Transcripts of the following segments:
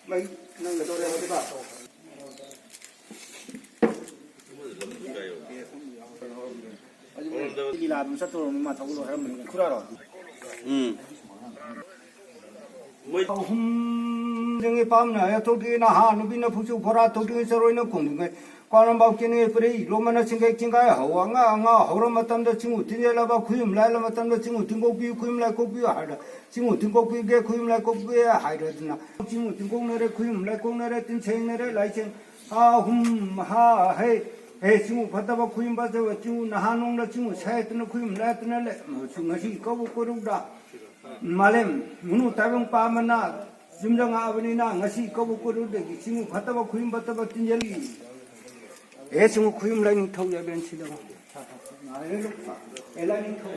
mấy năng người tôi đây cái bảo đi làm sát tôi mà thấu rồi mình khura rồi mới những cái này tôi đi na hà nó bị nó phụ phora tôi đi rồi nó cùng cái quan bảo cái này phải rồi mà nó sinh cái hậu ngã hậu mà tâm đó 친구 뒤에라 봐 구임 라라 마 tâm đó 친구 등고 비 구임 라 고비 하다 친구 등고 비게 구임 라 고비 하이러드나 친구 등고 내래 구임 라 고 내래 뜬 체인 내래 라이chen 해 친구 받다 봐 구임 받아 친구 나하농 라 친구 사에 뜨는 구임 라 뜨는 래 중간시 거부 거루다 말렘 문우 따병 빠만나 심정 아버니나 ngasi 거부 거루데 친구 받다 봐 구임 받다 봐 뜬jel이 애승우 구임 라인 타고 야변 치다가 엘라인 타고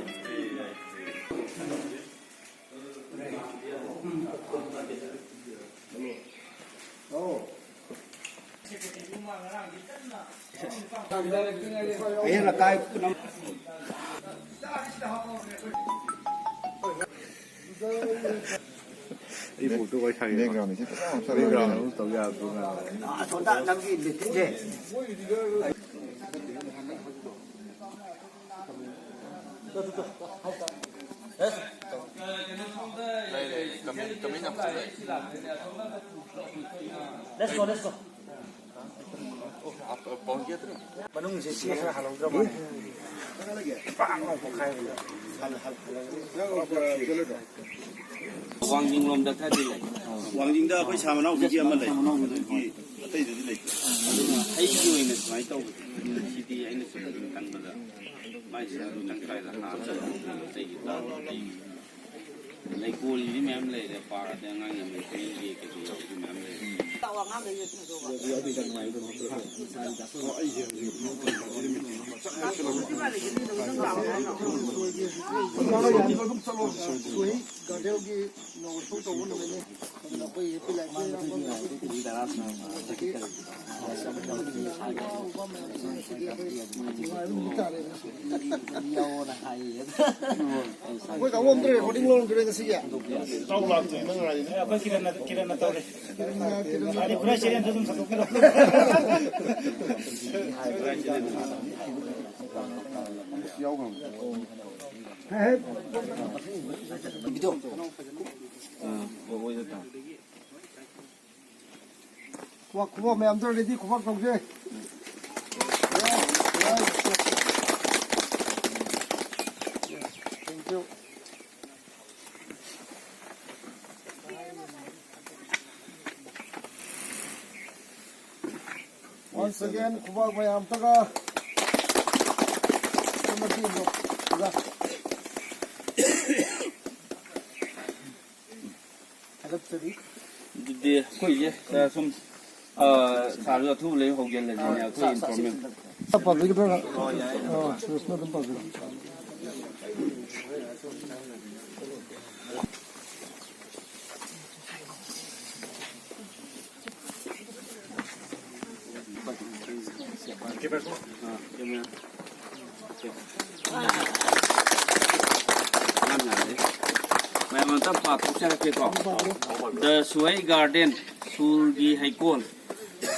얘라 까이 그놈 이 모두가 향해. 그럼 또야 그거. 아 좋다 남기 이제 Let's go. Manung sisi halau drama. Bang mau khai rồi. Wang Jing lom dak thadi lai. Wang Jing da khoi chama nau ki ma lai. Ki atai de lai. Ai ki oi na mai tau. Si ti ai na su kan ma da. Mai sa du tang khai la ha sa tai ki ta ai. Lai ko li mem lai de pa ra de ngang yam ki ki ki ki mem lai. Ta wa ngam le tu do ba. Yo bi dan mai do. Ko ai je. Ôi cả hôm tôi recording luôn cái gì ạ? Tau la te nang rai. Apa kira tahu deh. Ada kurang sih yang tuh satu kilo. Video. Kuah mẹ em tôi đi kuah không chứ? Thank you. Once again, kuwag mayam taga. Kumati mo. Taga. Agad sari. De ko ye sa sum sa ru thu le ho gen le ne ko information. Apa lagi berapa? Oh, terus nanti apa? The Suai Garden, Sulgi Haikol,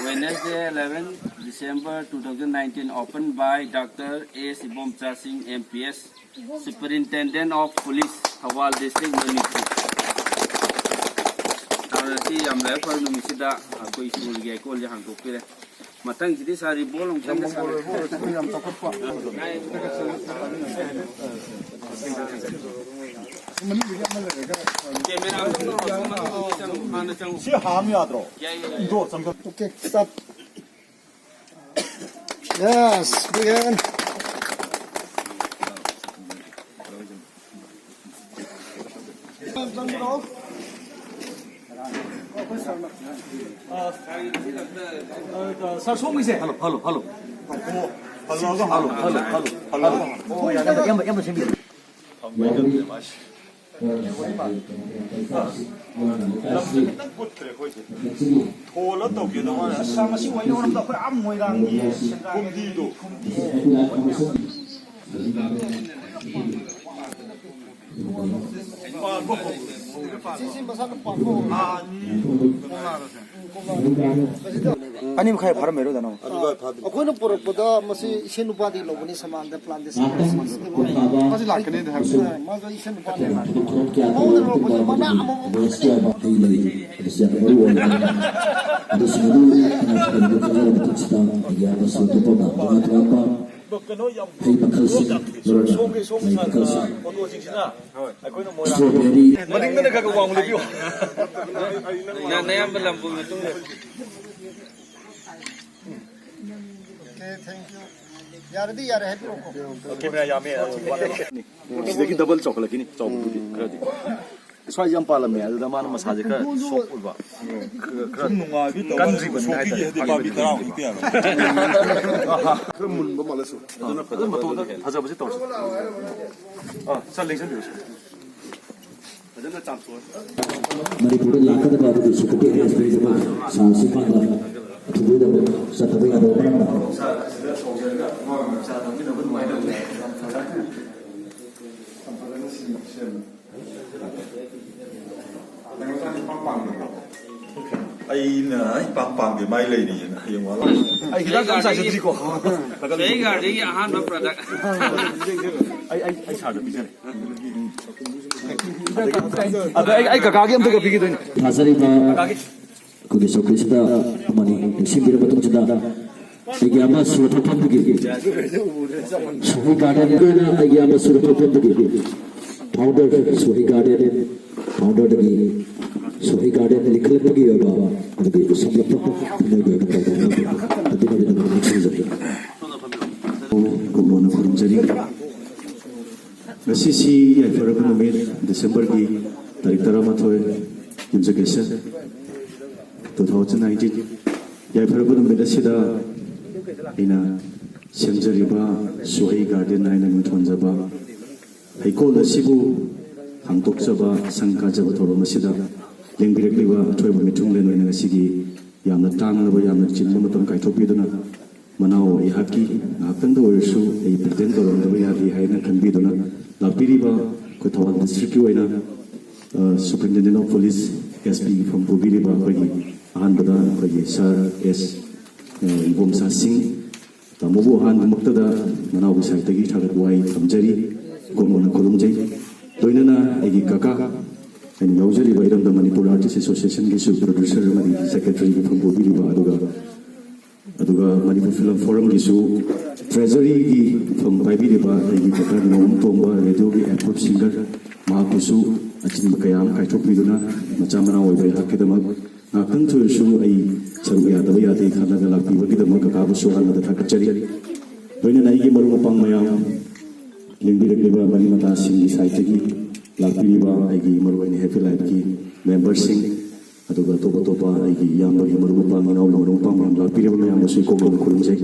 Wednesday 11 December 2019, opened by Dr. A. Sibomcha Singh, MPS, Superintendent of Police, Hawal District, Manipur. Tarasi Amla for Numisida, Koi Sulgi Haikol, Yahankopire. Matang jadi sari bolong sama Si ham ya dro. Do sampai. Okay, stop. Yes, begin. 살 소미 세. 할로. Hello. Oh, yang sini. Thô lớn tàu kia đó là sao mà sinh quay đâu nó phải ấm mùi gang gì không đi đủ 아니면 가야 바로 매로잖아. ꯑꯩꯈꯣꯏꯅ ꯄꯨꯔꯛꯄꯗ ꯃꯁꯤ ꯏꯁꯦꯟ ꯅꯨꯄꯥꯗꯒꯤ ꯂꯧꯕꯅꯤ ꯁꯃꯥꯟꯗ plantation 사실 낫겠는데 할 ꯃꯥꯒ ꯏꯁꯦꯟ ꯅꯨꯄꯥꯗꯒꯤ ꯃꯉꯣꯟꯗ ꯂꯧꯔꯛꯄꯁꯦ ꯃꯅꯥ ꯑꯃꯃꯝ ꯃꯅꯤꯡꯗꯅ ꯈꯔ ꯋꯥꯡ ꯂꯦꯞꯄꯤꯌꯣ. ꯑꯌꯥꯝꯕ ꯂꯝꯕꯨ ꯃꯇꯨꯡꯗ ꯌꯥꯔꯗꯤ ꯌꯥꯔꯦ ꯍꯥꯏꯕꯤꯔꯛꯑꯣ. ꯀꯦꯃꯦꯔꯥ ꯌꯥꯝꯃꯦ. ꯁꯤꯗꯒꯤ ꯗꯕꯜ ꯆꯥꯎꯈꯠꯂꯛꯈꯤꯅꯤ ꯆꯥꯎꯕꯗꯨꯗꯤ ꯈꯔꯗꯤ. ꯁ꯭ꯋꯥꯏ ꯌꯥꯝ ꯄꯥꯜꯂꯝꯃꯦ ꯑꯗꯨꯗ ꯃꯥꯅ ꯃꯁꯥꯁꯦ ꯈꯔ ꯁꯣꯞ ꯑꯣꯏꯕ ꯈꯔ ꯀꯟꯗ꯭ꯔꯤꯕꯅꯤ ꯍꯥꯏꯇꯥꯔꯦ. 그럼 뭐 말했어. ꯑꯗꯨꯅ ꯃꯇꯣꯟꯗ ꯐꯖꯕꯁꯤ ꯇꯧꯔꯁꯤ. ꯆꯠ ꯂꯦꯡꯁꯟꯕꯤꯔꯁꯤ. ꯐꯖꯅ ꯆꯥꯝꯊꯣꯛꯑ. Manipura lakadaba adugu sukati espeidaba saasi panda thubudaba sataba yadaba paranda ꯑꯩꯅ ꯏꯄꯥꯝ ꯄꯥꯝꯕꯤ ꯃꯥꯏ ꯂꯩꯔꯤꯅ ꯍꯌꯦꯡ ꯋꯥ ꯑꯩ ꯍꯤꯗꯥꯛ ꯀꯝ ꯆꯥꯏꯖꯗ꯭ꯔꯤꯀꯣ. ꯆꯍꯤ ꯒꯥꯔꯗꯦꯟꯒꯤ ꯑꯍꯥꯟꯕ ꯄ꯭ꯔꯗꯛ ꯑꯩ ꯁꯥꯔꯗ ꯄꯤꯖꯔꯦ. ꯑꯗ ꯑꯩ ꯀꯀꯥꯒꯤ ꯑꯝꯇꯒ ꯄꯤꯈꯤꯗꯣꯏꯅꯤ. ꯊꯥꯖꯔꯤꯕ ꯑꯩꯈꯣꯏꯒꯤ ꯆꯧꯀ꯭ꯔꯤꯁꯤꯗ ꯑꯃꯅꯤ ꯅꯤꯡꯁꯤꯡꯕꯤꯔꯕ ꯃꯇꯨꯡꯁꯤꯗ ꯑꯩꯒꯤ ꯑꯃ ꯁꯨꯔꯊꯣꯛꯐꯝꯗꯒꯤ ꯁꯣꯍꯤ ꯒꯥꯔꯗꯦꯟ ꯑꯩꯒꯤ ꯑꯃ ꯁꯨꯔꯊꯣꯛꯐꯝꯗꯒꯤ ꯐꯥꯎꯟꯗꯔ ꯁꯣꯍꯤ ꯒꯥꯔꯗꯦꯟ ꯐꯥꯎꯟꯗꯔꯗꯒꯤ ꯁꯣꯍꯤ ꯒꯥꯔꯗꯦꯟ ꯂꯤꯡꯈꯠꯂꯛꯄꯒꯤ ꯑꯣꯏꯕ ꯑꯗꯨꯒꯤ ꯁꯝꯂꯞꯄ ꯊꯝꯃꯣꯏꯒꯤ ꯑꯣꯏꯕ ꯄꯥꯎꯗꯝ ꯑꯗꯨꯅ ꯅꯤꯡꯁꯤꯡꯖꯔꯤ. ꯒꯣꯔꯣꯅ ꯈꯨꯔꯨꯝꯖꯔꯤ. ꯉꯁꯤꯁꯤ ꯌꯥꯏꯐꯔꯕ ꯅꯨꯃꯤꯠ ꯗꯤꯁꯦꯝꯕꯔꯒꯤ ꯇꯥꯔꯤꯛ 11 ꯌꯨꯝꯖꯀꯩꯁ 2019 ꯌꯥꯏꯐꯔꯕ ꯅꯨꯃꯤꯠ ꯑꯁꯤꯗ ꯑꯩꯅ ꯁꯦꯝꯖꯔꯤꯕ ꯁꯣꯍꯤ ꯒꯥꯔꯗꯦꯟ ꯍꯥꯏꯅ ꯃꯤꯡꯊꯣꯟꯖꯕ ꯍꯩꯀꯣꯜ ꯑꯁꯤꯕꯨ ꯍꯥꯡꯗꯣꯛꯆꯕ ꯁꯪ ꯀꯥꯖꯕ ꯊꯧꯔꯝ ꯑꯁꯤꯗ ꯌꯦꯡꯕꯤꯔꯛꯂꯤꯕ ꯑꯊꯣꯏꯕ ꯃꯤꯊꯨꯡꯂꯦꯟ ꯑꯣꯏꯅ ꯉꯁꯤꯒꯤ ꯌꯥꯝꯅ ꯇꯥꯡꯂꯕ ꯌꯥꯝꯅ ꯆꯤꯟꯕ ꯃꯇꯝ ꯀꯥꯏꯊꯣꯛꯄꯤꯗꯨꯅ ꯃꯅꯥꯎ ꯑꯩꯍꯥꯛꯀꯤ ꯉꯥꯏꯍꯥꯛꯇꯪꯗ ꯑꯣꯏꯔꯁꯨ ꯑꯩ ꯄ꯭ꯔꯖꯦꯟ ꯇꯧꯔꯝꯗꯕ ꯌꯥꯗꯦ ꯍꯥꯏꯅ ꯈꯟꯕꯤꯗꯨꯅ ꯂꯥꯛꯄꯤꯔꯤꯕ ꯑꯩꯈꯣꯏ ꯊꯧꯕꯥꯜ ꯗꯤꯁꯇ꯭ꯔꯤꯛꯀꯤ ꯑꯣꯏꯅ ꯁꯨꯄꯔꯤꯟꯇꯦꯟꯗꯦꯟ ꯑꯣꯐ ꯄꯨꯂꯤꯁ SP ꯐꯝ ꯄꯨꯕꯤꯔꯤꯕ ꯑꯩꯈꯣꯏꯒꯤ ꯑꯍꯥꯟꯕꯗ ꯑꯩꯈꯣꯏꯒꯤ ꯁꯥꯔ S ꯏꯕꯣꯝꯁꯥ ꯁꯤꯡ ꯇꯥꯃꯣꯕꯨ ꯑꯍꯥꯟꯕꯃꯛꯇꯗ ꯃꯅꯥꯎꯒꯤ ꯁꯥꯏꯠꯇꯒꯤ ꯊꯥꯒꯠꯄ ꯋꯥꯍꯩ ꯊꯝꯖꯔꯤ. ꯒꯣꯔꯣꯅ ꯈꯨꯔꯨꯝꯖꯩ. ꯂꯣꯏꯅꯅ ꯑꯩꯒꯤ ꯀꯀꯥ ꯑꯩꯅ ꯌꯥꯎꯖꯔꯤꯕ ꯏꯔꯝꯗꯝ ꯃꯅꯤꯄꯨꯔ ꯑꯥꯔꯇꯤꯁ ꯑꯦꯁꯣꯁꯤꯌꯦꯁꯟꯒꯤꯁꯨ ꯄ꯭ꯔꯣꯗ꯭ꯌꯨꯁꯔ ꯑꯃꯗꯤ ꯁꯦꯀ꯭ꯔꯦꯇꯔꯤꯒꯤ ꯐꯝ ꯄꯨꯕꯤꯔꯤꯕ ꯑꯗꯨꯒ ꯃꯅꯤꯄꯨꯔ ꯐꯤꯂꯝ ꯐꯣꯔꯝꯒꯤꯁꯨ ꯇ꯭ꯔꯦꯖꯔꯤꯒꯤ ꯐꯝ ꯄꯥꯏꯕꯤꯔꯤꯕ ꯑꯩꯒꯤ ꯀꯀꯥ ꯅꯣꯡ ꯇꯣꯝꯕ ꯔꯦꯗꯤꯑꯣꯒꯤ ꯑꯦꯄ꯭ꯔꯨꯞ ꯁꯤꯡꯒꯔ ꯃꯍꯥꯛꯄꯨꯁꯨ ꯑꯆꯤꯟꯕ ꯀꯌꯥ ꯑꯃ ꯀꯥꯏꯊꯣꯛꯄꯤꯗꯨꯅ ꯃꯆꯥ ꯃꯅꯥꯎ ꯑꯣꯏꯕ ꯑꯩꯍꯥꯛꯀꯤꯗꯃꯛ ꯉꯥꯏꯍꯥꯛꯇꯪ ꯊꯣꯏꯔꯁꯨ ꯑꯩ ꯁꯔꯨꯛ ꯌꯥꯗꯕ ꯌꯥꯗꯦ ꯈꯜꯂꯒ ꯂꯥꯛꯄꯤꯕꯒꯤꯗꯃꯛ ꯀꯀꯥꯕꯨꯁꯨ ꯑꯍꯥꯟꯕꯗ ꯊꯥꯒꯠꯆꯔꯤ. ꯂꯣꯏꯅꯅ ꯑꯩꯒꯤ ꯃꯔꯨꯞ ꯃꯄꯥꯡ ꯃꯌꯥꯝ ꯌꯦꯡꯕꯤꯔꯛꯂꯤꯕ ꯃꯔꯤ ꯃꯇꯥꯁꯤꯡꯒꯤ ꯁꯥꯏꯠꯇꯒꯤ ꯂꯥꯛꯄꯤꯔꯤꯕ ꯑꯩꯒꯤ ꯃꯔꯨꯑꯣꯏꯅ ꯍꯦꯄꯤ ꯂꯥꯏꯐꯀꯤ ꯃꯦꯝꯕꯔꯁꯤꯡ ꯑꯗꯨꯒ ꯑꯇꯣꯞ ꯑꯇꯣꯞꯄ ꯑꯩꯒꯤ ꯏꯌꯥꯝꯕꯒꯤ ꯃꯔꯨꯞ ꯃꯄꯥꯡ ꯏꯅꯥꯎꯒꯤ ꯃꯔꯨꯞ ꯃꯄꯥꯡ ꯃꯌꯥꯝ ꯂꯥꯛꯄꯤꯔꯤꯕ ꯃꯌꯥꯝꯕꯨꯁꯨ ꯀꯣꯛꯂꯣꯅ ꯈꯨꯔꯨꯝꯖꯩ.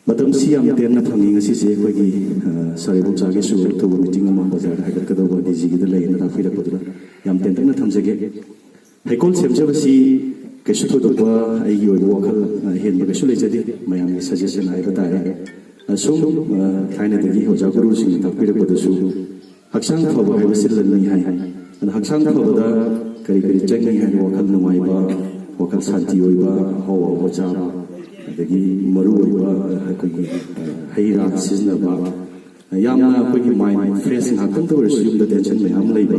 ꯃꯇꯝꯁꯤ ꯌꯥꯝ ꯇꯦꯟꯅ ꯐꯪꯉꯤ. ꯉꯁꯤꯁꯦ ꯑꯩꯈꯣꯏꯒꯤ ꯁꯥꯔ ꯏꯕꯣꯝꯆꯥꯒꯤꯁꯨ ꯑꯊꯨꯕ ꯃꯤꯇꯤꯡ ꯑꯃ ꯕꯖꯥꯔꯗ ꯍꯥꯏꯒꯠꯀꯗꯧꯕ DGꯒꯤꯗ ꯂꯩꯅ ꯇꯥꯛꯄꯤꯔꯛꯄꯗꯨꯗ ꯌꯥꯝ ꯇꯦꯟꯇꯛꯅ ꯊꯝꯖꯒꯦ. ꯍꯩꯀꯣꯜ ꯁꯦꯝꯖꯕꯁꯤ ꯀꯩꯁꯨ ꯊꯣꯏꯗꯣꯛꯄ ꯑꯩꯒꯤ ꯑꯣꯏꯕ ꯋꯥꯈꯜ ꯍꯦꯟꯕ ꯀꯩꯁꯨ ꯂꯩꯖꯗꯦ. ꯃꯌꯥꯝꯒꯤ ꯁꯖꯦꯁꯟ ꯍꯥꯏꯕ ꯇꯥꯔꯦ. ꯁꯨꯝ ꯊꯥꯏꯅꯗꯒꯤ ꯑꯣꯖꯥ ꯒꯨꯔꯨꯁꯤꯡꯅ ꯇꯥꯛꯄꯤꯔꯛꯄꯗꯁꯨ ꯍꯛꯆꯥꯡ ꯐꯕ ꯍꯥꯏꯕꯁꯤ ꯂꯟꯅꯤ ꯍꯥꯏ. ꯑꯗꯨꯅ ꯍꯛꯆꯥꯡ ꯐꯕꯗ ꯀꯔꯤ ꯀꯔꯤ ꯆꯪꯏ ꯍꯥꯏꯕ ꯋꯥꯈꯜ ꯅꯨꯡꯉꯥꯏꯕ, ꯋꯥꯈꯜ ꯁꯥꯟꯇꯤ ꯑꯣꯏꯕ, ꯑꯍꯥꯎ ꯑꯍꯥꯎꯕ ꯆꯥꯕ, ꯑꯗꯒꯤ ꯃꯔꯨ ꯑꯣꯏꯕ ꯑꯩꯈꯣꯏꯒꯤ ꯍꯩ ꯔꯥ ꯁꯤꯖꯤꯟꯅꯕ, ꯌꯥꯝꯅ ꯑꯩꯈꯣꯏꯒꯤ ꯃꯥꯏꯟ ꯐ꯭ꯔꯦꯁ ꯉꯥꯛꯇꯪꯗ ꯑꯣꯏꯔꯁꯨ ꯌꯨꯝꯗ ꯇꯦꯟꯁꯟ ꯃꯌꯥꯝ ꯂꯩꯕ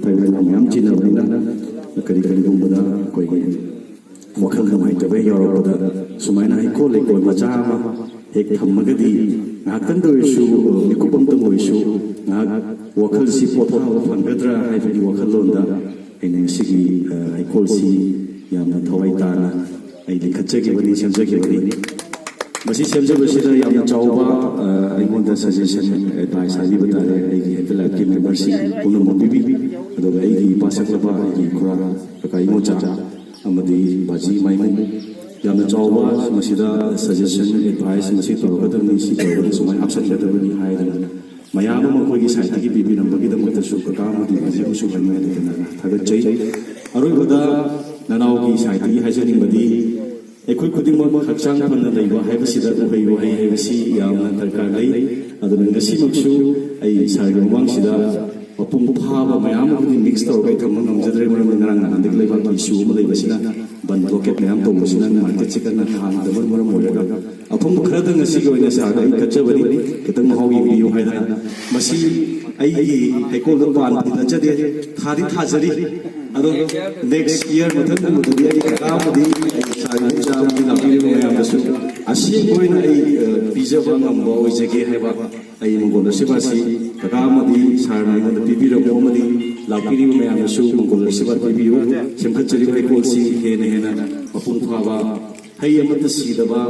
ꯊꯕꯛ ꯃꯌꯥꯝ ꯆꯤꯟꯅꯕꯅꯤꯅ ꯀꯔꯤꯒꯨꯝꯕꯗ ꯑꯩꯈꯣꯏꯒꯤ ꯋꯥꯈꯜ ꯅꯨꯡꯉꯥꯏꯇꯕ ꯌꯥꯎꯔꯛꯄꯗ ꯁꯨꯃꯥꯏꯅ ꯍꯩꯀꯣꯜ ꯂꯩꯀꯣꯜ ꯃꯆꯥ ꯑꯃ ꯍꯦꯛ ꯊꯝꯃꯒꯗꯤ ꯉꯥꯏꯍꯥꯛꯇꯪꯗ ꯑꯣꯏꯔꯁꯨ ꯃꯤꯀꯨꯞ ꯑꯃꯇꯪ ꯑꯣꯏꯔꯁꯨ ꯉꯥꯏꯍꯥꯛ ꯋꯥꯈꯜꯁꯤ ꯄꯣꯊꯥꯕ ꯐꯪꯒꯗ꯭ꯔꯥ ꯍꯥꯏꯕꯒꯤ ꯋꯥꯈꯜꯂꯣꯟꯗ ꯑꯩꯅ ꯉꯁꯤꯒꯤ ꯍꯩꯀꯣꯜꯁꯤ ꯌꯥꯝꯅ ꯊꯋꯥꯏ ꯇꯥꯅ ꯑꯩ ꯂꯤꯡꯈꯠꯆꯈꯤꯕꯅꯤ, ꯁꯦꯝꯖꯈꯤꯕꯅꯤ. ꯃꯁꯤ ꯁꯦꯝꯖꯕꯁꯤꯗ ꯌꯥꯝꯅ ꯆꯥꯎꯕ ꯑꯩꯉꯣꯟꯗ ꯁꯖꯦꯁꯟ ꯑꯦꯗꯚꯥꯏꯁ ꯍꯥꯏꯕꯤꯕ ꯇꯥꯔꯦ ꯑꯩꯒꯤ ꯍꯦꯄꯤ ꯂꯥꯏꯐꯀꯤ ꯃꯦꯝꯕꯔꯁꯤꯡ ꯄꯨꯝꯅꯃꯛ ꯄꯤꯕꯤ. ꯑꯗꯨꯒ ꯑꯩꯒꯤ ꯏꯄꯥ ꯁꯛꯂꯕ ꯑꯩꯒꯤ ꯈꯨꯔꯥ ꯀꯀꯥ ꯏꯃꯣꯆꯥ ꯑꯃꯗꯤ ꯕꯥꯖꯤ ꯃꯥꯏꯃꯨꯡ ꯌꯥꯝꯅ ꯆꯥꯎꯕ ꯃꯁꯤꯗ ꯁꯖꯦꯁꯟ ꯑꯦꯗꯚꯥꯏꯁ ꯃꯁꯤ ꯇꯧꯔꯒꯗꯕꯅꯤ, ꯁꯤ ꯇꯧꯔꯒꯗ ꯁꯨꯃꯥꯏꯅ ꯍꯥꯞꯆꯤꯟꯒꯗꯕꯅꯤ ꯍꯥꯏꯗꯅ ꯃꯌꯥꯝ ꯑꯃ ꯑꯩꯈꯣꯏꯒꯤ ꯁꯥꯏꯠꯇꯒꯤ ꯄꯤꯕꯤꯔꯝꯕꯒꯤꯗꯃꯛꯇꯁꯨ ꯀꯀꯥ ꯑꯃꯗꯤ ꯕꯥꯖꯤꯕꯨꯁꯨ ꯍꯥꯏꯅꯤꯡꯉꯥꯏ ꯂꯩꯇꯅ ꯊꯥꯒꯠꯆꯩ. ꯑꯔꯣꯏꯕꯗ ꯅꯅꯥꯎꯒꯤ ꯁꯥꯏꯠꯇꯒꯤ ꯍꯥꯏꯖꯅꯤꯡꯕꯗꯤ ꯑꯩꯈꯣꯏ ꯈꯨꯗꯤꯡꯃꯛ ꯍꯛꯆꯥꯡ ꯐꯅ ꯂꯩꯕ ꯍꯥꯏꯕꯁꯤꯗ ꯎꯍꯩ ꯋꯥꯍꯩ ꯍꯥꯏꯕꯁꯤ ꯌꯥꯝꯅ ꯗꯔꯀꯥꯔ ꯂꯩ. ꯑꯗꯨꯅ ꯉꯁꯤꯃꯛꯁꯨ ꯑꯩ ꯁꯥꯔꯒꯤ ꯃꯃꯥꯡꯁꯤꯗ ꯃꯄꯨꯡ ꯐꯥꯕ ꯃꯌꯥꯝ ꯑꯃꯗꯤ ꯃꯤꯛꯁ ꯇꯧꯔꯒ ꯊꯝꯕ ꯉꯝꯖꯗ꯭ꯔꯦ ꯃꯔꯝꯗꯤ ꯉꯔꯥꯡ ꯅꯍꯥꯟꯗꯒꯤ ꯂꯩꯕꯥꯛꯀꯤ ꯏꯁꯨ ꯑꯃ ꯂꯩꯕꯁꯤꯅ ꯕꯟ ꯕ꯭ꯂꯣꯀꯦꯠ ꯃꯌꯥꯝ ꯇꯧꯕꯁꯤꯅ ꯃꯥꯔꯀꯦꯠꯁꯤ ꯀꯟꯅ ꯍꯥꯡꯗꯕ ꯃꯔꯝ ꯑꯣꯏꯔꯒ ꯑꯐꯪꯕ ꯈꯔꯗ ꯉꯁꯤꯒꯤ ꯑꯣꯏꯅ ꯁꯥꯔꯗ ꯑꯩ ꯀꯠꯆꯕꯅꯤ ꯈꯤꯇꯪ ꯃꯍꯥꯎ ꯌꯦꯡꯕꯤꯌꯨ ꯍꯥꯏꯗꯅ ꯃꯁꯤ ꯑꯩꯒꯤ ꯍꯩꯀꯣꯜꯗ ꯄꯥꯟꯕꯗꯤ ꯅꯠꯆꯗꯦ ꯊꯥꯗꯤ ꯊꯥꯖꯔꯤ ꯑꯗꯣ ꯅꯦꯛꯁ ꯏꯌꯔ ꯃꯊꯪꯒꯨꯝꯕꯗꯗꯤ ꯑꯩ ꯀꯀꯥ ꯑꯃꯗꯤ ꯁꯥꯔꯒꯤ ꯃꯆꯥ ꯑꯃꯗꯤ ꯂꯥꯛꯄꯤꯔꯤꯕ ꯃꯌꯥꯝꯗꯁꯨ ꯑꯁꯦꯡꯕ ꯑꯣꯏꯅ ꯑꯩ ꯄꯤꯖꯕ ꯉꯝꯕ ꯑꯣꯏꯖꯒꯦ ꯍꯥꯏꯕ ꯑꯩ ꯃꯪꯒꯣꯜ ꯑꯁꯤꯕꯥꯁꯤ ꯀꯀꯥ ꯑꯃꯗꯤ ꯁꯥꯔꯅ ꯑꯩꯉꯣꯟꯗ ꯄꯤꯕꯤꯔꯛꯄ ꯑꯃꯗꯤ ꯂꯥꯛꯄꯤꯔꯤꯕ ꯃꯌꯥꯝꯗꯁꯨ ꯃꯪꯒꯣꯜ ꯑꯁꯤꯕꯥ ꯄꯤꯕꯤꯌꯨ ꯁꯦꯝꯒꯠꯆꯔꯤꯕ ꯍꯩꯀꯣꯜꯁꯤ ꯍꯦꯟꯅ ꯍꯦꯟꯅ ꯃꯄꯨꯡ ꯐꯥꯕ ꯍꯩ ꯑꯃꯠꯇ ꯁꯤꯗꯕ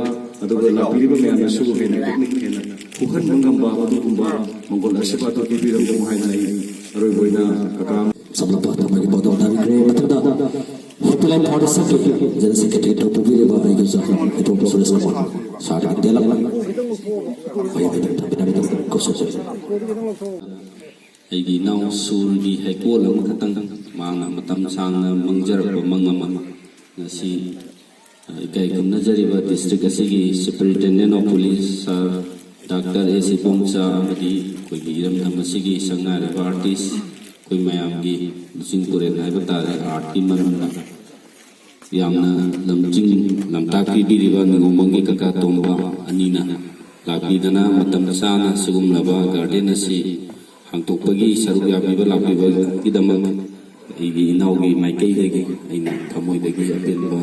ꯑꯗꯨꯒ ꯂꯥꯛꯄꯤꯔꯤꯕ ꯃꯌꯥꯝꯗꯁꯨ ꯍꯦꯟꯅ ꯄꯨꯛꯅꯤꯡ ꯍꯦꯟꯅ ꯍꯨꯍꯟꯕ ꯉꯝꯕ ꯑꯗꯨꯒꯨꯝꯕ ꯃꯪꯒꯣꯜ ꯑꯁꯤꯕꯥꯗꯨ ꯄꯤꯕꯤꯔꯛꯎ ꯍꯥꯏꯅ ꯑꯩ ꯑꯔꯣꯏꯕ ꯑꯣꯏꯅ ꯀꯀꯥ Sampai pada pada dari betul Happy Life Foundation jadi sekretari itu publik bahwa itu itu sudah semua saat kita dalam ayat itu khusus ꯑꯩꯒꯤ ꯏꯅꯥꯎ ꯁꯨꯔꯒꯤ ꯍꯩꯀꯣꯜ ꯑꯃꯈꯛꯇꯪ ꯃꯥꯅ ꯃꯇꯝ ꯁꯥꯡꯅ ꯃꯥꯡꯖꯔꯛꯄ ꯃꯪ ꯑꯃ ꯉꯁꯤ ꯏꯀꯥꯏ ꯈꯨꯝꯅꯖꯔꯤꯕ ꯗꯤꯁꯇ꯭ꯔꯤꯛ ꯑꯁꯤꯒꯤ ꯁꯨꯄꯔꯤꯟꯇꯦꯟꯗꯦꯟ of police sir doctor AC. ꯄꯣꯡꯆꯥ ꯑꯃꯗꯤ ꯑꯩꯈꯣꯏꯒꯤ ꯏꯔꯝꯗꯝ ꯑꯁꯤꯒꯤ ꯁꯛꯅꯥꯏꯔꯕ ꯑꯥꯔꯇꯤꯁ ꯑꯩꯈꯣꯏ ꯃꯌꯥꯝꯒꯤ ꯂꯨꯆꯤꯡ ꯄꯨꯔꯦꯜ ꯍꯥꯏꯕ ꯇꯥꯔꯦ ꯑꯥꯔꯠꯀꯤ ꯃꯔꯝꯗ ꯌꯥꯝꯅ ꯂꯝꯖꯤꯡ ꯂꯝꯇꯥꯛ ꯄꯤꯕꯤꯔꯤꯕ ꯅꯤꯉꯣꯝꯕꯝꯒꯤ ꯀꯀꯥ ꯇꯣꯝꯕ ꯑꯅꯤꯅ ꯂꯥꯛꯄꯤꯗꯅ ꯃꯇꯝ ꯆꯥꯅ ꯁꯤꯒꯨꯝꯂꯕ ꯒꯥꯔꯗꯦꯟ ꯑꯁꯤ ꯍꯥꯡꯇꯣꯛꯄꯒꯤ ꯁꯔꯨꯛ ꯌꯥꯕꯤꯕ ꯂꯥꯛꯄꯤꯕꯒꯤꯗꯃꯛ ꯑꯩꯒꯤ ꯏꯅꯥꯎꯒꯤ ꯃꯥꯏꯀꯩꯗꯒꯤ ꯑꯩꯅ ꯊꯃꯣꯏꯗꯒꯤ ꯑꯄꯦꯟꯕ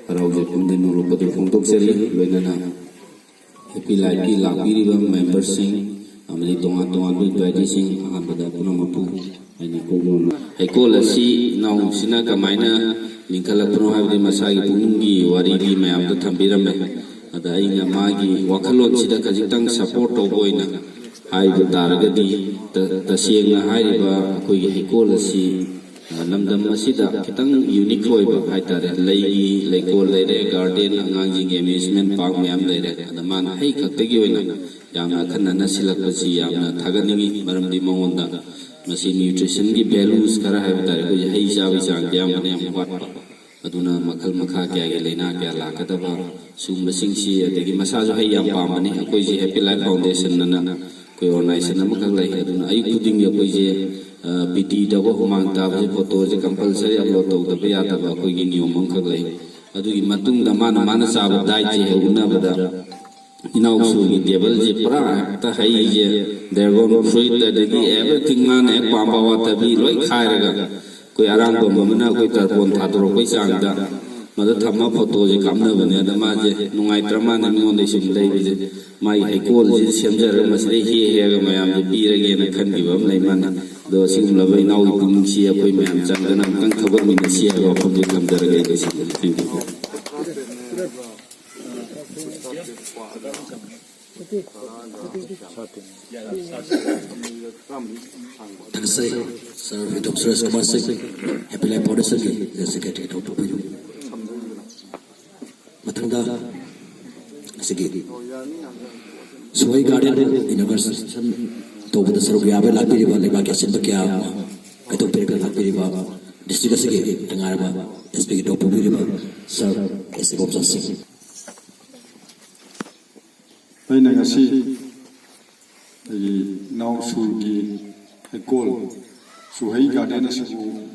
ꯍꯔꯥꯎꯖꯩ ꯄꯨꯝꯗꯤꯟ ꯅꯣꯛꯄꯗꯨ ꯐꯣꯡꯗꯣꯛꯆꯔꯤ ꯂꯣꯏꯅꯅ ꯍꯦꯄꯤ ꯂꯥꯏꯐꯀꯤ ꯂꯥꯛꯄꯤꯔꯤꯕ ꯃꯦꯝꯕꯔꯁꯤꯡ ꯑꯃꯗꯤ ꯇꯣꯉꯥꯟ ꯇꯣꯉꯥꯟꯕ ꯏꯟꯚꯥꯏꯇꯤꯁꯤꯡ ꯑꯍꯥꯟꯕꯗ ꯄꯨꯝꯅꯃꯛꯄꯨ ꯑꯩꯅ ꯀꯧꯗꯨꯅ ꯍꯩꯀꯣꯜ ꯑꯁꯤ ꯏꯅꯥꯎꯁꯤꯅ ꯀꯃꯥꯏꯅ ꯂꯤꯡꯈꯠꯂꯛꯄꯅꯣ ꯍꯥꯏꯕꯗꯤ ꯃꯁꯥꯒꯤ ꯄꯨꯛꯅꯤꯡꯒꯤ ꯋꯥꯔꯤꯒꯤ ꯃꯌꯥꯝꯗ ꯊꯝꯕꯤꯔꯝꯃꯦ ꯑꯗ ꯑꯩꯅ ꯃꯥꯒꯤ ꯋꯥꯈꯜꯂꯣꯟꯁꯤꯗ ꯈꯖꯤꯛꯇꯪ ꯁꯄꯣꯔꯠ ꯇꯧꯕ ꯑꯣꯏꯅ ꯍꯥꯏꯕ ꯇꯥꯔꯒꯗꯤ ꯇꯁꯦꯡꯅ ꯍꯥꯏꯔꯤꯕ ꯑꯩꯈꯣꯏꯒꯤ ꯍꯩꯀꯣꯜ ꯑꯁꯤ ꯂꯝꯗꯝ ꯑꯁꯤꯗ ꯈꯤꯇꯪ ꯌꯨꯅꯤꯛ ꯑꯣꯏꯕ ꯍꯥꯏꯇꯥꯔꯦ ꯂꯩꯒꯤ ꯂꯩꯀꯣꯜ ꯂꯩꯔꯦ ꯒꯥꯔꯗꯦꯟ ꯑꯉꯥꯡꯁꯤꯡꯒꯤ ꯑꯦꯃ꯭ꯌꯨꯁꯃꯦꯟ ꯄꯥर्क ꯃꯌꯥꯝ ꯂꯩꯔꯦ ꯑꯗ ꯃꯥꯅ ꯍꯩ ꯈꯛꯇꯒꯤ ꯑꯣꯏꯅ ꯌꯥꯝꯅ ꯑꯈꯟꯅꯅ ꯁꯤꯜꯂꯛꯄꯁꯤ ꯌꯥꯝꯅ ꯊꯥꯒꯠꯅꯤꯡꯉꯤ ꯃꯔꯝꯗꯤ ꯃꯉꯣꯟꯗ ꯃꯁꯤ ꯅ꯭ꯌꯨꯇ꯭ꯔꯤꯁꯟꯒꯤ ꯚꯦꯂꯨꯁ ꯈꯔ ꯍꯥꯏꯕ ꯇꯥꯔꯦ ꯑꯩꯈꯣꯏꯒꯤ ꯍꯩ ꯆꯥꯕꯒꯤ ꯆꯥꯡꯗ ꯌꯥꯝꯅ ꯌꯥꯝ ꯋꯥꯠꯄ ꯑꯗꯨꯅ ꯃꯈꯜ ꯃꯈꯥ ꯀꯌꯥꯒꯤ ꯂꯥꯏꯅꯥ ꯀꯌꯥ ꯂꯥꯛꯀꯗꯕ ꯁꯤꯒꯨꯝꯕꯁꯤꯡꯁꯤ ꯑꯗꯒꯤ ꯃꯁꯥꯁꯨ ꯍꯩ ꯌꯥꯝ ꯄꯥꯝꯕꯅꯤ ꯑꯩꯈꯣꯏꯁꯤ ꯍꯦꯄꯤ ꯂꯥꯏꯐ ꯐꯥꯎꯟꯗꯦꯁꯟꯅ ꯑꯩꯈꯣꯏ ꯑꯣꯔꯒꯅꯥꯏꯖꯦꯁꯟ ꯑꯃꯈꯛ ꯂꯩ ꯑꯗꯨꯅ ꯑꯌꯨꯛ ꯈꯨꯗꯤꯡꯒꯤ ꯑꯩꯈꯣꯏꯁꯦ ꯄꯤ.ꯇꯤ. ꯇꯧꯕ ꯍꯨꯃꯥꯡ ꯇꯥꯕꯁꯦ ꯐꯣꯇꯣꯁꯦ ꯀꯝꯄꯜꯁꯔꯤ ꯑꯞꯂꯣꯗ ꯇꯧꯗꯕ ꯌꯥꯗꯕ ꯑꯩꯈꯣꯏꯒꯤ ꯅꯤꯌꯣꯝ ꯑꯃꯈꯛ ꯂꯩ ꯑꯗꯨꯒꯤ ꯃꯇꯨꯡꯗ ꯃꯥꯅ ꯆꯥꯕ ꯗꯥꯏꯠꯁꯦ ꯎꯅꯕꯗ ꯏꯅꯥꯎꯁꯨꯒꯤ ꯇꯦꯕꯜꯁꯦ ꯄꯨꯔꯥ ꯍꯦꯛꯇ ꯍꯩꯁꯦ ꯗ꯭ꯔꯥꯒꯣꯟ ꯐ꯭ꯔꯨꯏꯠ ꯑꯗꯒꯤ ꯑꯦꯚ꯭ꯔꯤꯊꯤꯡ ꯃꯥꯅ ꯍꯦꯛ ꯄꯥꯝꯕ ꯋꯥꯇꯕꯤ ꯂꯣꯏ ꯈꯥꯏꯔꯒ ꯑꯩꯈꯣꯏ ꯑꯔꯥꯡꯕꯝ ꯑꯃꯅ ꯑꯩꯈꯣꯏ ꯇꯔꯄꯣꯟ ꯊꯥꯗꯣꯔꯛꯄꯩ ꯆꯥꯡꯗ ꯃꯗ ꯊꯝꯃ ꯐꯣꯇꯣꯁꯦ ꯀꯥꯞꯅꯕꯅꯦ ꯑꯗ ꯃꯥꯁꯦ ꯅꯨꯡꯉꯥꯏꯇ꯭ꯔ ꯃꯥꯅ ꯃꯤꯉꯣꯟꯗ ꯁꯨꯝ ꯂꯩꯕꯁꯦ ꯃꯥꯒꯤ ꯍꯩꯀꯣꯜꯁꯤ ꯁꯦꯝꯖꯔꯒ ꯃꯁꯤꯗ ꯍꯦꯛꯑꯒ ꯃꯌꯥꯝꯁꯦ ꯄꯤꯔꯒꯦꯅ ꯈꯟꯈꯤꯕ ꯑꯃ ꯂꯩ ꯃꯥꯅ ꯑꯗꯣ ꯑꯁꯤꯒꯨꯝꯂꯕ ꯏꯅꯥꯎꯒꯤ ꯄꯨꯛꯅꯤꯡꯁꯤ ꯑꯩꯈꯣꯏ ꯃꯌꯥꯝ ꯆꯪꯗꯅ ꯑꯃꯨꯛꯇꯪ ꯊꯧꯒꯠꯃꯤꯟꯅꯁꯤ ꯍꯥꯏꯕ ꯋꯥꯐꯝꯁꯦ ꯊꯝꯖꯔꯒ ꯑꯩ ꯂꯣꯏꯁꯤꯟꯖꯔꯤ thank you Terusai, Sir Dr. Suresh Kumar Singh, Happy Life Foundation की Secretary itu publik. Matangga, segi. Suai garden inauguration to pada seru ya bela pilih balik bagi asin berkia itu pilih pilih bagi district segi dengar apa SPG itu publik bagi Sir S. Kumar Singh. ꯑꯩꯅ ꯉꯁꯤ ꯑꯩꯒꯤ ꯏꯅꯥꯎꯁꯨꯒꯤ ꯍꯩꯀꯣꯜ ꯁꯨꯍꯩ garden ꯑꯁꯤꯕꯨ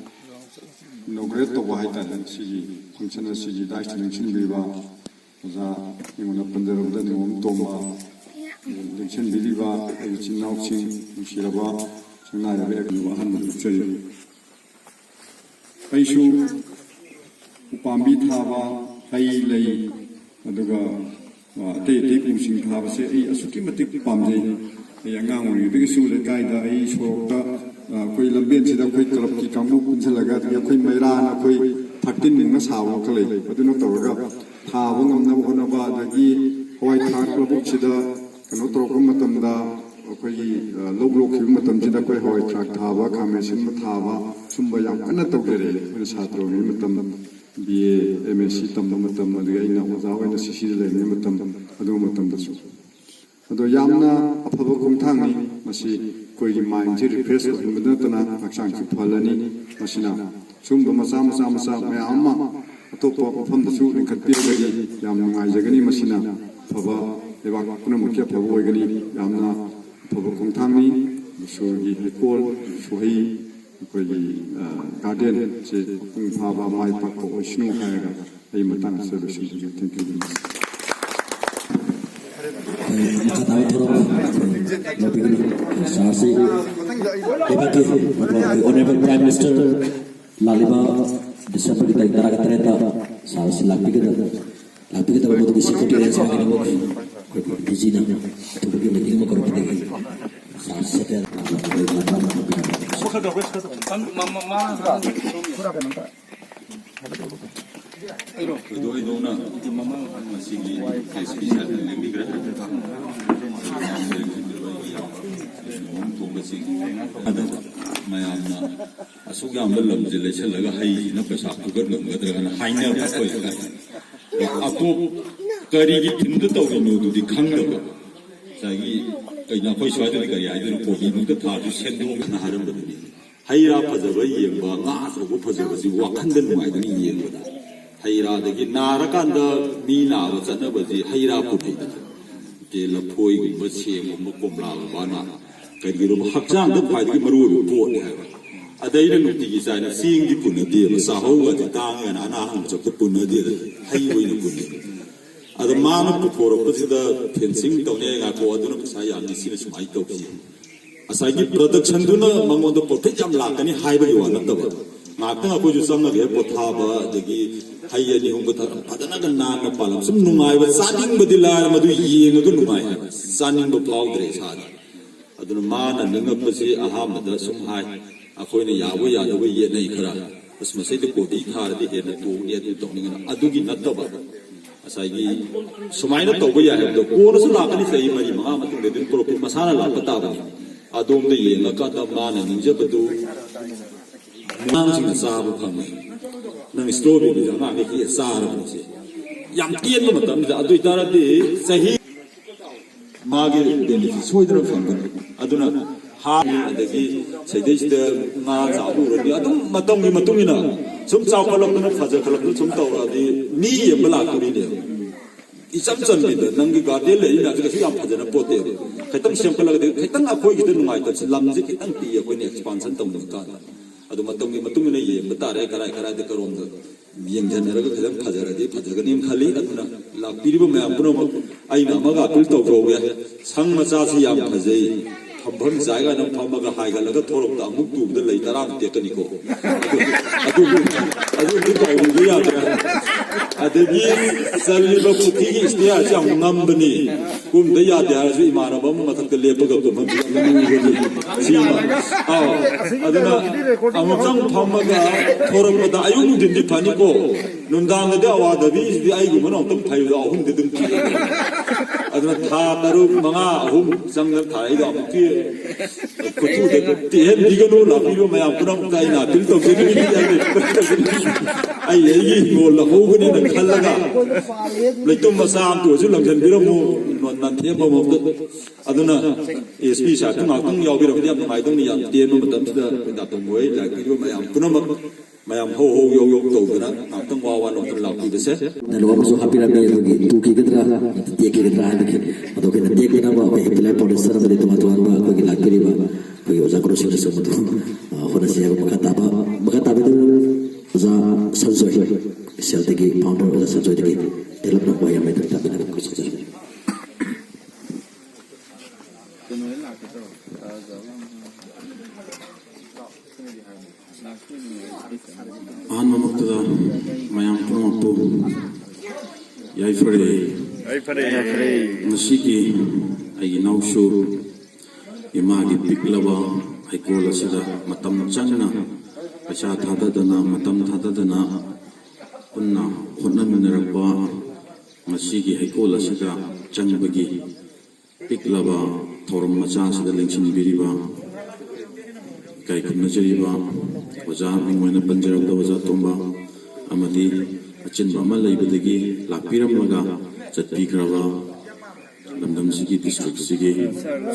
inaugurate ꯇꯧꯕ ꯍꯥꯏꯇꯥꯔꯦ ꯁꯤꯒꯤ ꯐꯪꯁꯟ ꯑꯁꯤꯒꯤ diet ꯂꯦꯡꯁꯤꯟꯕꯤꯕ ꯑꯣꯖꯥ ꯑꯩꯉꯣꯟꯗ ꯄꯟꯖꯔꯕꯗ ꯅꯤꯉꯣꯝ ꯇꯣꯝꯕ ꯂꯦꯡꯁꯤꯟꯕꯤꯔꯤꯕ ꯑꯩꯒꯤ ꯏꯆꯤꯟ ꯏꯅꯥꯎꯁꯤꯡ ꯅꯨꯡꯁꯤꯔꯕ ꯁꯪꯅꯥꯏꯔꯕ ꯑꯩꯒꯤ ꯑꯍꯟꯕ ꯂꯨꯞꯆꯔꯤ ꯑꯩꯁꯨ ꯎꯄꯥꯝꯕꯤ ꯊꯥꯕ ꯍꯩ ꯂꯩ ꯑꯗꯨꯒ ꯑꯇꯩ ꯑꯇꯩ ꯎꯁꯤꯡ ꯊꯥꯕꯁꯦ ꯑꯩ ꯑꯁꯨꯛꯀꯤ ꯃꯇꯤꯛ ꯄꯥꯝꯖꯩ ꯑꯩ ꯑꯉꯥꯡ ꯑꯣꯏꯔꯤꯉꯩꯗꯒꯤꯁꯨ ꯂꯩꯀꯥꯏꯗ ꯑꯩ ꯁꯣꯔꯣꯛꯇ ꯑꯩꯈꯣꯏ ꯂꯝꯕꯦꯟꯁꯤꯗ ꯑꯩꯈꯣꯏ ꯀ꯭ꯂꯕꯀꯤ ꯀꯥꯡꯕꯨ ꯄꯨꯟꯁꯤꯜꯂꯒ ꯑꯗꯒꯤ ꯑꯩꯈꯣꯏ ꯃꯩꯔꯥꯅ ꯑꯩꯈꯣꯏ 13 ꯅꯤꯡꯅ ꯁꯥꯕ ꯑꯃꯈꯛ ꯂꯩ ꯑꯗꯨꯅ ꯇꯧꯔꯒ ꯊꯥꯕ ꯉꯝꯅꯕ ꯍꯣꯠꯅꯕ ꯑꯗꯒꯤ ꯍꯋꯥꯏ ꯊꯔꯥꯛ ꯂꯧꯕꯨꯛꯁꯤꯗ ꯀꯩꯅꯣ ꯇꯧꯔꯛꯄ ꯃꯇꯝꯗ ꯑꯩꯈꯣꯏꯒꯤ ꯂꯧ ꯂꯣꯛꯈꯤꯕ ꯃꯇꯝꯁꯤꯗ ꯑꯩꯈꯣꯏ ꯍꯋꯥꯏ ꯊꯔꯥꯛ ꯊꯥꯕ ꯈꯥꯃꯦꯟ ꯑꯁꯤꯟꯕ ꯊꯥꯕ ꯁꯨꯝꯕ ꯌꯥꯝ ꯀꯟꯅ ꯇꯧꯖꯔꯛꯑꯦ ꯑꯩꯈꯣꯏꯅ ꯁꯥꯇ꯭ꯔ ꯑꯣꯏꯔꯤꯉꯩ ꯃꯇꯝ BA MSc ꯇꯝꯕ ꯃꯇꯝ ꯑꯗꯒꯤ ꯑꯩꯅ ꯑꯣꯖꯥ ꯑꯣꯏꯅ CCꯗ ꯂꯩꯔꯤꯉꯩ ꯃꯇꯝ ꯑꯗꯨꯒꯤ ꯃꯇꯝꯗꯁꯨ ꯑꯗꯣ ꯌꯥꯝꯅ ꯑꯐꯕ ꯈꯣꯡꯊꯥꯡꯅꯤ ꯃꯁꯤ ꯑꯩꯈꯣꯏꯒꯤ ꯃꯥꯏꯟꯁꯤ ꯔꯤꯐ꯭ꯔꯦꯁ ꯑꯣꯏꯍꯟꯕꯗ ꯅꯠꯇꯅ ꯍꯛꯆꯥꯡꯁꯨ ꯐꯍꯜꯂꯅꯤ ꯃꯁꯤꯅ ꯁꯨꯝꯕ ꯃꯆꯥ ꯃꯌꯥꯝ ꯑꯃ ꯑꯇꯣꯞꯄ ꯃꯐꯝꯗꯁꯨ ꯂꯤꯡꯈꯠꯄꯤꯔꯒꯗꯤ ꯌꯥꯝ ꯅꯨꯡꯉꯥꯏꯖꯒꯅꯤ ꯃꯁꯤꯅ ꯑꯐꯕ ꯂꯩꯕꯥꯛ ꯄꯨꯝꯅꯃꯛꯀꯤ ꯑꯐꯕ ꯑꯣꯏꯒꯅꯤ ꯌꯥꯝꯅ ꯑꯐꯕ ꯈꯣꯡꯊꯥꯡꯅꯤ ꯃꯁꯨꯒꯤ ꯍꯩꯀꯣꯜ ꯁꯨꯍꯩ ꯑꯩꯈꯣꯏꯒꯤ ꯒꯥꯔꯗꯦꯟ ꯁꯤ ꯃꯄꯨꯡ ꯐꯥꯕ ꯃꯥꯏ ꯄꯥꯛꯄ ꯑꯣꯏꯁꯅꯨ ꯍꯥꯏꯔꯒ ꯑꯩ ꯃꯇꯥꯡ ꯑꯁꯤꯗ ꯂꯣꯏꯁꯤꯟꯖꯒꯦ thank you Honorable Prime Minister Laliba December kita darah kereta salah silap kita bermutu di secretariat sebagai nama di sini itu begini lagi mau korban lagi salah sekian 이도나 마시기 스페셜 랭귀그라 ada mayamna asuk yam lam jile chalaga hai na pesa pugar ngadra na haina ko ka apo kari gi tinda to no du di khangda sagi kaina khoi swai de kari ai de ko bi nu ta tha ju sen do na haram da ni haira phajaba yemba nga so ko phajaba si wakhan da numai da ni yemba da haira de gi nara kan da mi na ba chana ba ji haira pu de ke la phoi gi ba che mo kom la ba na kari ro hakjang da phai gi maru ro po ne adai na nukti gi sai na sing gi pun de ba sa ho ga ta nga na na hang chok pun de hai woi na pun ada mana pu phoro pa sida fencing to ne ga ko aduna sa ya ni sin sumai to si asai gi production du na mangon do profit jam la ka ni hai ba yo na to ba ma ta ko ju sam na ge po tha ba de gi hai ya ni hong ko ta adana ga na na palam sum nungai ba sa ding ba dila ma du yi nga du nungai sa ning ba pau dre sa aduna mana nang pa si aha ma da sum hai akoi na ya ya da ye nei khara bas ma sai de ko di thar de he na tu ne tu to ni na adu gi na to ba asai sumai na to ba ya do ko na su la ka ni sai ma ri ma ma tu de pro pro masana la pa ta ba ni adom de ye na ka ta ma na ni je ba du nang sing sa ba phang nang strawberry da ma ki sa ra ba si yam tien ma tam da adu ta ra de sahi ma ge de ni soi da phang ba aduna ha adagi saidisda nga zabu ri adum matong gi matungina sum chaw khalak na phaja khalak sum taw adi ni yembala kuri de isam chan bi da nang gi ga de le ina ga yam phaja na pote khaitam sem khalak de khaitam akhoi gi de nungai ta lam ji khaitam ti ya ko ni expansion tong dum ka adu matong gi matungina ye mata re karai karai de karom da yeng jan ra ga khaitam phaja ra de phaja ga nim khali aduna la piriba ma puno ai na ma ga tul taw ro ya sang ma cha si yam phajai Pambam zaga nang pamaga haiga laga thorok da amuk tu da lai tarang te kani ko adu ni ko ni ya da adagi salli ba puti gi istia chang ngam bani kum da ya da ji imana bam mathak da le paga ko mam si ma aduna amuk chang pamaga thorok da ayung din di phani ko nundang da awa da bi di ai gu manong tam phai da hum de dum ki aduna tha taru manga hum sang na thai da amuk ki kutu de ti hen digano la piro ma puram kai na til to ge ni ai ye go la ho ne na khalaga le tum ma sam tu ju lam jan biro mo non nan the mo mo aduna sp sa tu ma tung yaw biro de mai tung ni ya tie no matam da da to moi la ki ro ma puram mayam ho yo to na tung wa wa no la ki de se na lo so happy ra be gi tu ki gedra ti ki gedra ha de to ke na ti ki na ba pe pele por sar ba de to ma to ba ko gi la ki ba ko yo za ko so so mo to hona se ba makata ba za sanjoi sel de gi founder za sanjoi de gi develop na ba ya me ta ba na ko so an mamakta mayam pumapu yai fare ngasiki ai naushu imagi piklaba ai kola sida matam changna acha thada dana matam thada dana punna khonna minerakba ngasiki ai kola sida changbagi piklaba thorum macha sida lengchin biriba kai kunna jariba oja mingwana panjarak da oja tomba amadi achin ba lai badagi lakpiram laga chatpi kraba lamdam sigi district sigi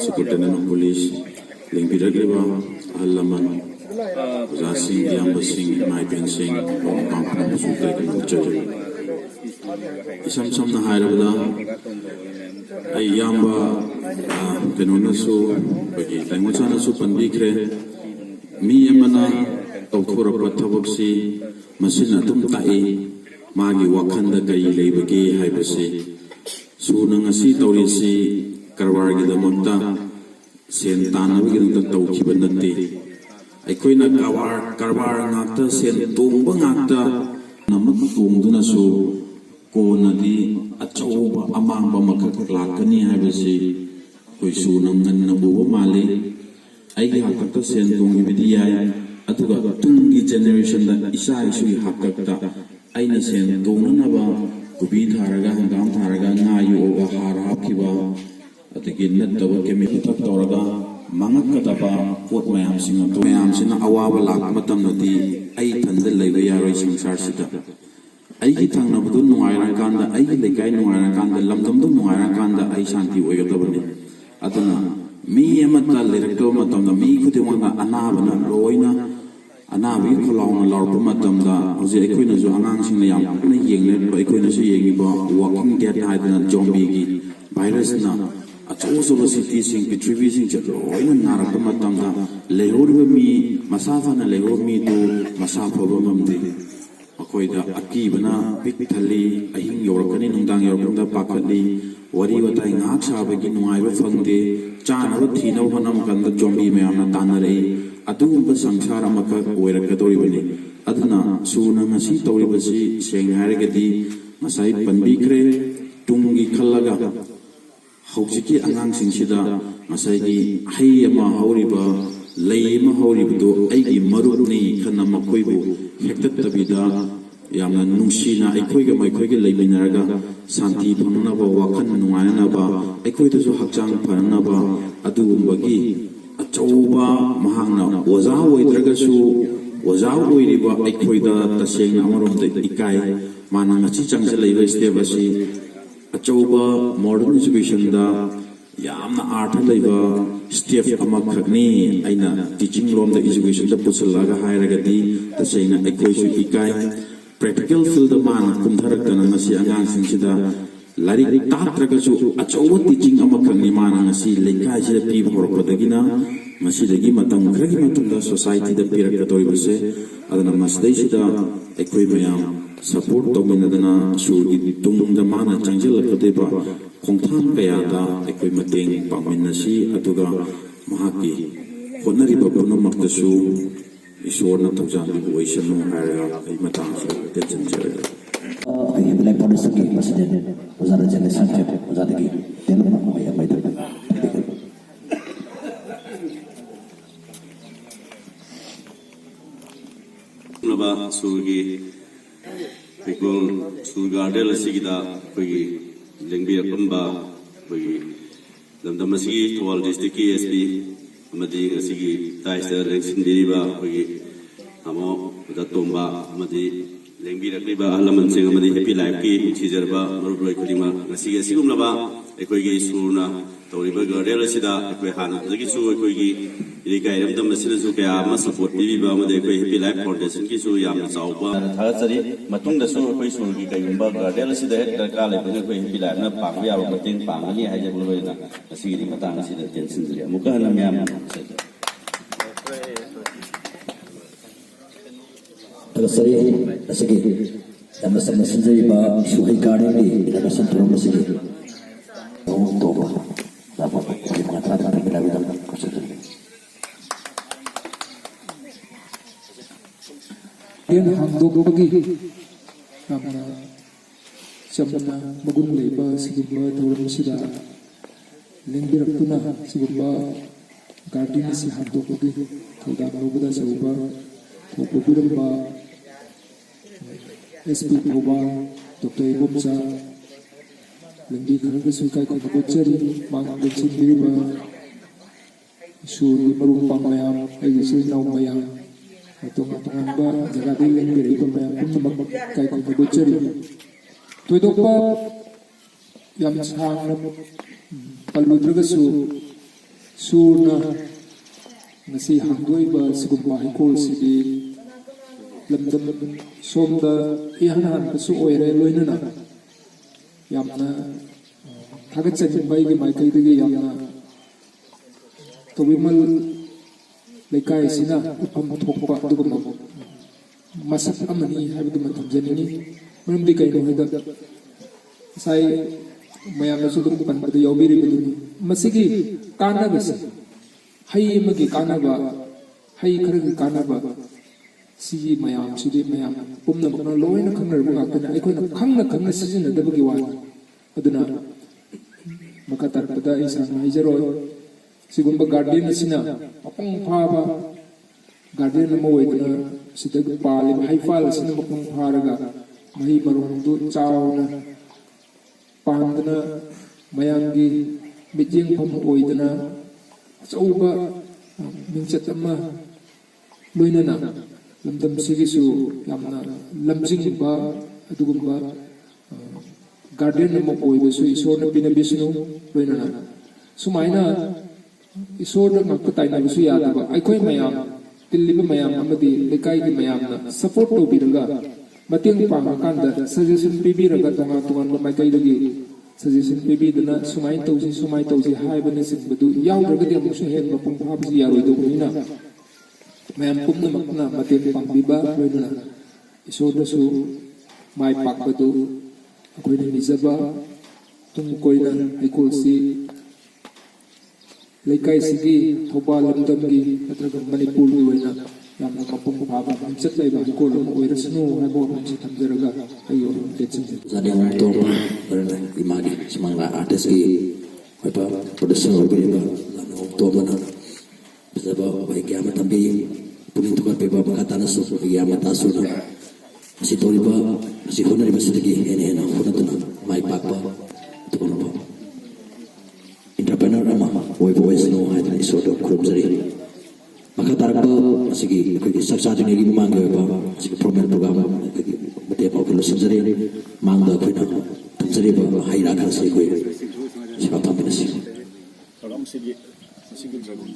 superintendent of police lingpiragreba allaman oja sing yamba sing mai pen sing kampana su kai kan chajari isam samna hairabada ai yamba kenonnasu bagi language panbikre mi amana tawthorapa thabaksi masina tum tai magi wakhanda kai leibagi haibasi suna ngasi tawrisi karwargi damakta sen tanabagi dang tawkhiba natte aikoina karwar ngakta sen tongba ngakta namak tongduna su konadi achauba amangba makak lakani haibasi koi suna nganna buba male aigi hakakta sen tonggi bidiyai aduga tungi generation da isa isu hakakta aina sen tongnaba kubi tharaga hangam tharaga ngayu oga har hapkiba atiki nattaba chemical thak toraga mangakataba pot mayam singa to mayam sina awaba lak matam nati ai thanda leiba yaroi sangsar sita aigi thangna budu nungaira kanda aigi lekai nungaira kanda lamdam du nungaira kanda ai shanti oigadabani aduna mi amata lerakto matamda mi khudimanga anabana loina anabi kholauna lorpa matamda hoje aikoina ju angang singna yam na yengne aikoina su yengi ba walking dead haidana zombie gi virus na achoso city sing pitrivi sing loina narakpa matamda lehorba mi masafa na lehor mi tu masafa ba mamde akoida akibana pik thali ahing yorakani nungdang yorakanda pakhali wari watai ngak sabagi nungaiba fangde chana thina honam kanda zombie me amna tanare adugumba sangsara maka oirakadoribani aduna suna ngasi tawribasi seng harigadi masai panbikre tungi khallaga haujiki angang singsida masai gi hai ama hauriba lei ma hauribdo aigi marupni khana makoibu hektat tabida yamna nungsina aikoiga maikoiga leiminaraga santi phangnaba wakhan nungainaba aikoidasu hakchang phangnaba adugumbagi achauba mahangna oza oidragasu oza oiriba aikoida tasengna amaromda ikai mana ngachi changsa leiba step asi achauba modern education da yamna artha leiba step amakhakni aina teaching lom da education da pusalaga hairagadi tasengna aikoisu ikai practical field da mana kumtharakana ngasi angang singsida larik tatragasu achauba teaching amakhakni mana ngasi lekai sida pi horpadagina masidagi matam kragi matunda society da pirakadoribase adana masdai sida ekoi mayam support tawminadana surgi tungda mana changjilakadeba khongtham kaya da ekoi mateng pangminasi aduga mahaki honariba punamaktasu isorna tawjani oisanu haira ai matangsu tensionjare ai black policy ke president uzara jane sanke uzadagi telma mai mai da naba surgi pekol surgardel asigida pegi lengbi apamba pegi lamdamasi towal district SB amadi asigi taista election diriba pegi amo datomba amadi lengbi rakliba alaman sing amadi happy life ki chizarba maruloi khudima asigi asigumlaba ekoigi surna tawriba gardel asida ekoi hana dagi su ekoigi irikai ramdam asina su kaya ama support bibiba amadi ekoi happy life foundation ki su yamna chawba thagachari matungda su ekoi surgi kaigumba gardel asida het darkar lebne ekoi happy life na pangba yaw mateng pangani haijabuloi na asigi matang asida tension jari amuka halam yam tagasari asigi yamna samna sinjai ba suhai garden ni daga santorom asigi toba dapat mengatakan kita bilang konstitusi yan handog bagi amna sabna magun leba sigba tawram sida lengbirak tuna sigba garden si handog bagi kada nobuda sauba popular ba SP Koba Dr. Ibomsa lengbi kharaga sukai ko boceri mang bensin biriba suri marung pamayam ai sui nau mayam atong ba jaga di lengbi riba mayam pun kai ko boceri toidopa yam sang paludraga su surna nasi hangdoi ba sigumba hikol sidi lamdam somda ihan han su oire loinana ꯌꯥꯝꯅ ꯊꯥꯒꯠꯆꯅꯤꯡꯕ ꯑꯩꯒꯤ ꯃꯥꯏꯀꯩꯗꯒꯤ ꯌꯥꯝꯅ ꯇꯧꯕꯤꯃꯜ ꯂꯩꯀꯥꯏ ꯑꯁꯤꯅ ꯎꯠꯐꯝ ꯊꯣꯛꯄ ꯑꯗꯨꯒꯨꯝꯕ ꯃꯁꯛ ꯑꯃꯅꯤ ꯍꯥꯏꯕꯗꯨꯃ ꯊꯝꯖꯅꯤꯡꯉꯤ ꯃꯔꯝꯗꯤ ꯀꯩꯅꯣ ꯍꯥꯏꯕꯗ ꯉꯁꯥꯏ ꯃꯌꯥꯝꯅꯁꯨ ꯑꯗꯨꯝ ꯄꯟꯕꯗ ꯌꯥꯎꯕꯤꯔꯤꯕꯗꯨꯅꯤ ꯃꯁꯤꯒꯤ ꯀꯥꯟꯅꯕꯁꯦ ꯍꯩ ꯑꯃꯒꯤ ꯀꯥꯟꯅꯕ ꯍꯩ ꯈꯔꯒꯤ ꯀꯥꯟꯅꯕ ꯁꯤꯒꯤ ꯃꯌꯥꯝꯁꯤꯗꯤ ꯃꯌꯥꯝ ꯄꯨꯝꯅꯃꯛꯅ ꯂꯣꯏꯅ ꯈꯪꯅꯔꯕ ꯉꯥꯛꯇꯅꯤ ꯑꯩꯈꯣꯏꯅ ꯈꯪꯅ ꯁꯤꯖꯤꯟꯅꯗꯕꯒꯤ ꯋꯥꯅꯤ ꯑꯗꯨꯅ ꯃꯈꯥ ꯇꯥꯔꯛꯄꯗ ꯑꯩ ꯁꯥꯡꯅ ꯍꯥꯏꯖꯔꯣꯏ ꯁꯤꯒꯨꯝꯕ ꯒꯥꯔꯗꯦꯟ ꯑꯁꯤꯅ ꯃꯄꯨꯡ ꯐꯥꯕ ꯒꯥꯔꯗꯦꯟ ꯑꯃ ꯑꯣꯏꯗꯨꯅ ꯁꯤꯗ ꯄꯥꯜꯂꯤꯕ ꯍꯩꯐꯥꯜ ꯑꯁꯤꯅ ꯃꯄꯨꯡ ꯐꯥꯔꯒ ꯃꯍꯩ ꯃꯔꯣꯡꯗꯨ ꯆꯥꯎꯅ ꯄꯥꯟꯗꯅ ꯃꯌꯥꯝꯒꯤ ꯃꯤꯠꯌꯦꯡꯐꯝ ꯑꯣꯏꯗꯅ ꯑꯆꯧꯕ ꯃꯤꯡꯆꯠ ꯑꯃ ꯂꯣꯏꯅꯅ ꯂꯝꯗꯝꯁꯤꯒꯤꯁꯨ ꯌꯥꯝꯅ ꯂꯝꯖꯤꯡꯕ ꯑꯗꯨꯒꯨꯝꯕ ꯒꯥꯔꯗꯦꯟ ꯑꯃ ꯑꯣꯏꯕꯁꯨ ꯏꯁꯣꯔꯅ ꯄꯤꯅꯕꯤꯁꯅꯨ ꯂꯣꯏꯅꯅ ꯁꯨꯃꯥꯏꯅ ꯏꯁꯣꯔꯗ ꯉꯥꯛꯇ ꯇꯥꯏꯅꯕꯁꯨ ꯌꯥꯗꯕ ꯑꯩꯈꯣꯏ ꯃꯌꯥꯝ ꯇꯤꯜꯂꯤꯕ ꯃꯌꯥꯝ ꯑꯃꯗꯤ ꯂꯩꯀꯥꯏꯒꯤ ꯃꯌꯥꯝꯅ ꯁꯄꯣꯔꯠ ꯇꯧꯕꯤꯔꯒ ꯃꯇꯦꯡ ꯄꯥꯡꯉꯀꯥꯟꯗ ꯁꯖꯦꯁꯟ ꯄꯤꯕꯤꯔꯒ ꯇꯣꯉꯥꯟ ꯇꯣꯉꯥꯟꯕ ꯃꯥꯏꯀꯩꯗꯒꯤ ꯁꯖꯦꯁꯟ ꯄꯤꯕꯤꯗꯨꯅ ꯁꯨꯃꯥꯏꯅ ꯇꯧꯁꯤ ꯍꯥꯏꯕꯅꯆꯤꯡꯕꯗꯨ ꯌꯥꯎꯗ꯭ꯔꯒꯗꯤ ꯑꯃꯨꯛꯁꯨ ꯍꯦꯟꯅ ꯃꯄꯨꯡ ꯐꯥꯕꯁꯤ ꯌꯥꯔꯣꯏꯗꯧꯕꯅꯤ나 ꯃꯌꯥꯝ ꯄꯨꯝꯅꯃꯛꯅ ꯃꯇꯦꯡ ꯄꯥꯡꯕꯤꯕ ꯂꯣꯏꯅꯅ ꯏꯁꯣꯔꯗꯁꯨ ꯃꯥꯏ ꯄꯥꯛꯄꯗꯨ ꯑꯩꯈꯣꯏꯅ ꯅꯤꯖꯕ ꯇꯨꯡ ꯀꯣꯏꯅ ꯍꯩꯀꯣꯜꯁꯤ ꯂꯩꯀꯥꯏꯁꯤꯒꯤ ꯊꯧꯕꯥꯜ ꯂꯝꯗꯝꯒꯤ ꯅꯠꯇ꯭ꯔꯒ ꯃꯅꯤꯄꯨꯔꯒꯤ ꯑꯣꯏꯅ ꯌꯥꯝꯅ ꯃꯄꯨꯡ ꯐꯥꯕ ꯃꯤꯡꯆꯠ ꯂꯩꯕ ꯍꯩꯀꯣꯜ ꯑꯃ ꯑꯣꯏꯔꯁꯅꯨ ꯍꯥꯏꯕ ꯋꯥꯐꯝꯁꯤ ꯊꯝꯖꯔꯒ ꯑꯩꯒꯤ ꯋꯥꯐꯝ ꯇꯦꯟꯁꯤꯟꯖꯔꯤ Zadiang Torma berada imagi semangla artis ki apa produser berbeda lalu Torma na sebab bagi amat tambi punin tukar peba kata nasu bagi amat asu na si toriba si hona di masjid lagi ini hona tu na mai papa tu kono pa entrepreneur ama boy snow hai ni sort of group jari maka tarpa sige kaki saksa ni lagi mangga ba sige promote program kaki mate pa pula sejari mangga ko na sejari ba haira kan se ko siapa tahu sih kalau sige dragon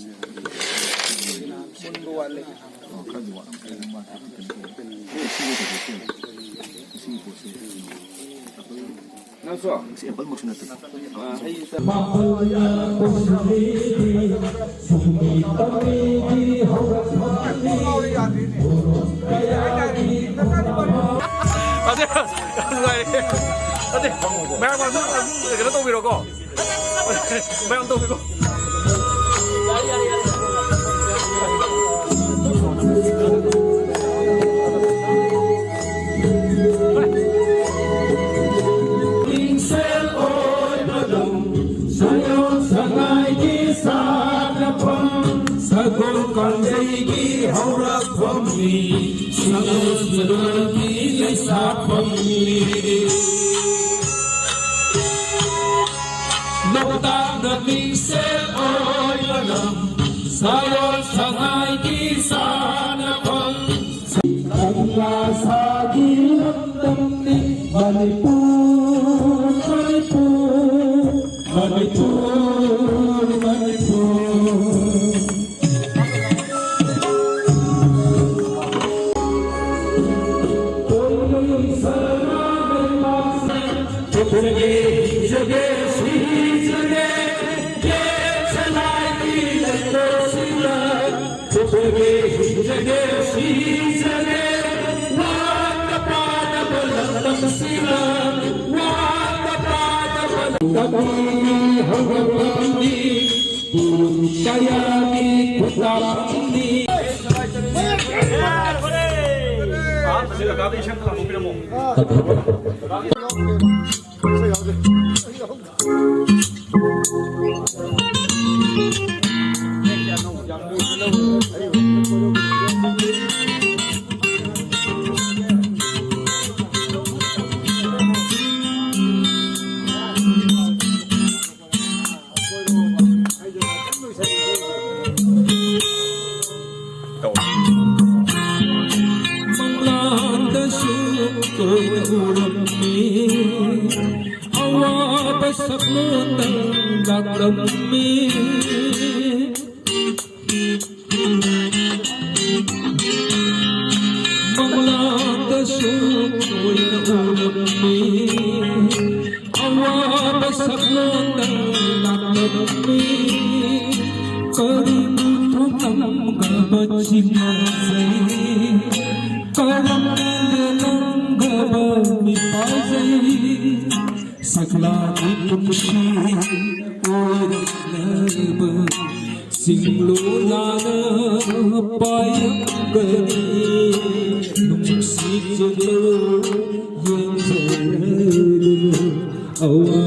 Nasa siapa maksudnya tu Ade, mayang mana tu? Kita tahu biro ko. Mayang tahu biro. Noktak dating sel oy malam sayon sangai kisan akon Sangla sagi lamdam ni Manipur Manipur Manipur Manipur mi karibu thokam ga bachina sai karam nang ga mi pazai sakla kumshi or lab singlo lana payam gani numsi jelo yenjelu awa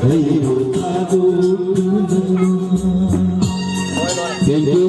Hey,